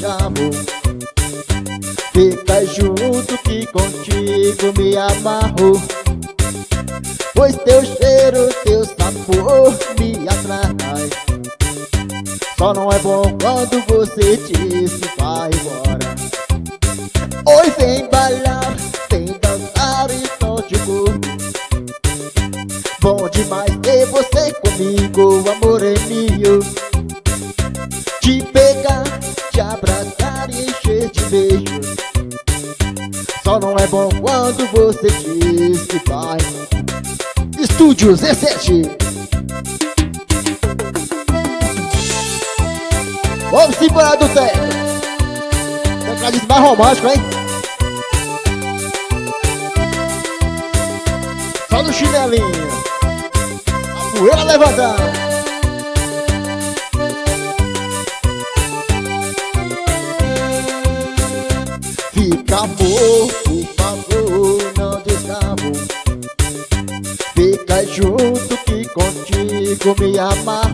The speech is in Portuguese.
descamo. Fica junto que contigo me amarro, pois teu cheiro, teu sabor me atrai. Só não é bom quando você diz que vai embora. Oi, vem bailar, vem dançar e contigo. Bom demais ter você comigo, amor é meu. Te pegar, te abraçar e encher de beijos. Só não é bom quando você diz que vai. Estúdios E7. Vamos embora do Teco. Tecladinho mais romântico, hein? Só no chinelinho, a poeira levantando. Fica, amor, por favor, não descamo. Fica junto que contigo me amarro,